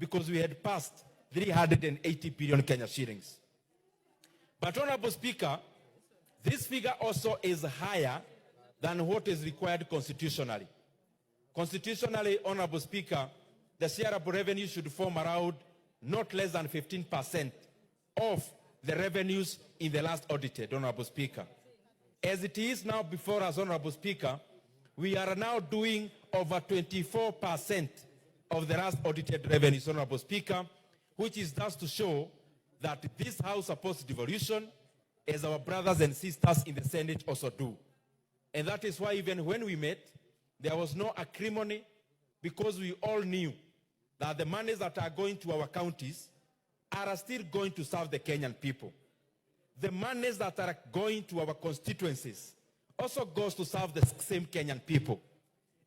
because we had passed 380 billion Kenya shillings. But, Honorable Speaker, this figure also is higher than what is required constitutionally. Constitutionally, Honorable Speaker, the shareable revenue should form around not less than 15% of the revenues in the last audited, Honorable Speaker. As it is now before us, Honorable Speaker, we are now doing over 24% of the last audited revenues, Honorable Speaker, which is thus to show that this House supports devolution, as our brothers and sisters in the Senate also do. And that is why even when we met, there was no acrimony, because we all knew that the monies that are going to our counties are still going to serve the Kenyan people. The monies that are going to our constituencies also goes to serve the same Kenyan people.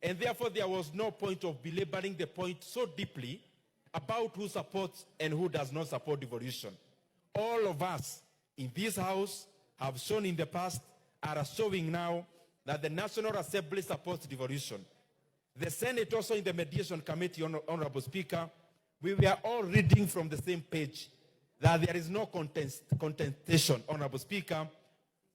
And therefore, there was no point of belaboring the point so deeply about who supports and who does not support devolution. All of us in this House have shown in the past, are showing now, that the National Assembly supports devolution. The Senate also in the Mediation Committee, Honorable Speaker, we were all reading from the same page that there is no contestation, Honorable Speaker,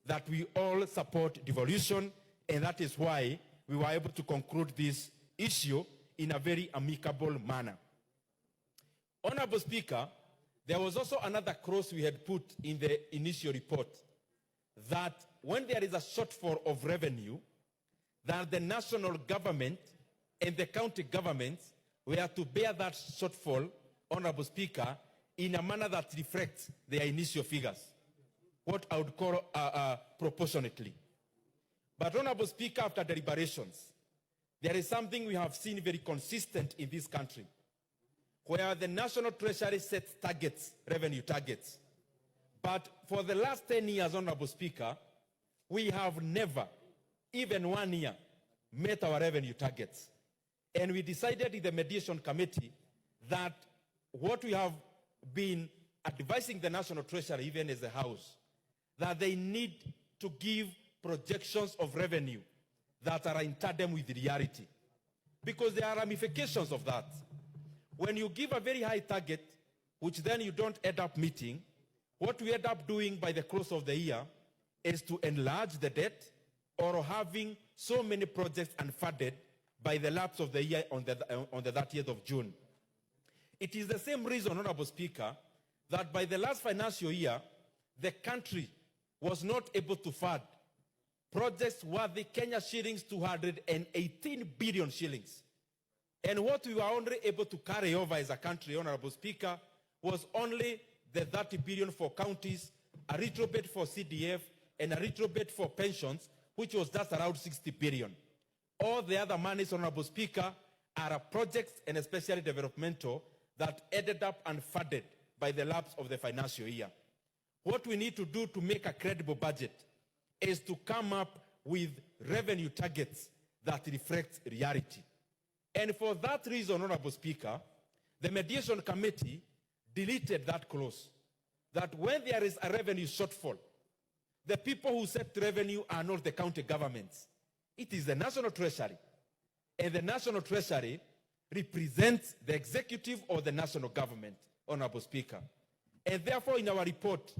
that we all support devolution, and that is why we were able to conclude this issue in a very amicable manner. Honorable Speaker, there was also another clause we had put in the initial report, that when there is a shortfall of revenue, that the national government and the county governments were to bear that shortfall, Honorable Speaker, in a manner that reflects their initial figures, what I would call proportionately. But, Honorable Speaker, after deliberations, there is something we have seen very consistent in this country, where the National Treasury sets targets, revenue targets. But for the last 10 years, Honorable Speaker, we have never, even 1 year, met our revenue targets. And we decided in the Mediation Committee that what we have been advising the National Treasury, even as a House, that they need to give projections of revenue that are in tandem with reality. Because there are ramifications of that. When you give a very high target, which then you don't end up meeting, what we end up doing by the close of the year is to enlarge the debt, or having so many projects unfunded by the lapse of the year on the 30th of June. It is the same reason, Honorable Speaker, that by the last financial year, the country was not able to fund projects worth Kenya shillings 218 billion shillings. And what we were only able to carry over as a country, Honorable Speaker, was only the 30 billion for counties, a little bit for CDF, and a little bit for pensions, which was just around 60 billion. All the other monies, Honorable Speaker, are projects, and especially developmental, that ended up unfunded by the lapse of the financial year. What we need to do to make a credible budget is to come up with revenue targets that reflect reality. And for that reason, Honorable Speaker, the Mediation Committee deleted that clause, that when there is a revenue shortfall, the people who set revenue are not the county governments. It is the National Treasury. And the National Treasury represents the executive or the national government, Honorable Speaker. And therefore, in our report,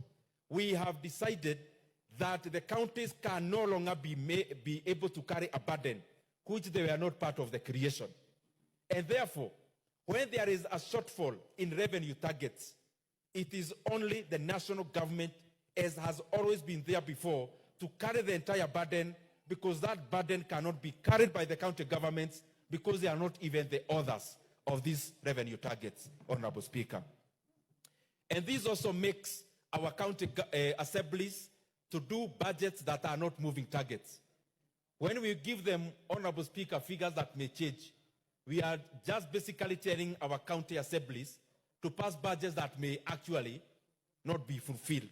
we have decided that the counties can no longer be able to carry a burden which they were not part of the creation. And therefore, when there is a shortfall in revenue targets, it is only the national government, as has always been there before, to carry the entire burden, because that burden cannot be carried by the county governments, because they are not even the authors of these revenue targets, Honorable Speaker. And this also makes our county assemblies to do budgets that are not moving targets. When we give them, Honorable Speaker, figures that may change, we are just basically telling our county assemblies to pass budgets that may actually not be fulfilled.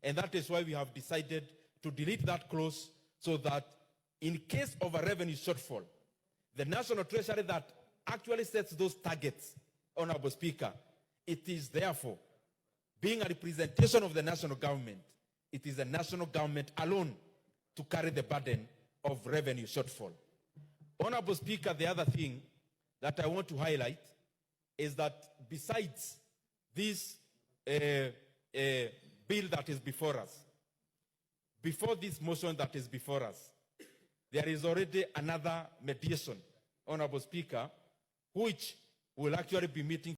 And that is why we have decided to delete that clause, so that in case of a revenue shortfall, the National Treasury that actually sets those targets, Honorable Speaker, it is therefore, being a representation of the national government, it is the national government alone to carry the burden of revenue shortfall. Honorable Speaker, the other thing that I want to highlight is that besides this bill that is before us, before this motion that is before us, there is already another mediation, Honorable Speaker, which will actually be meeting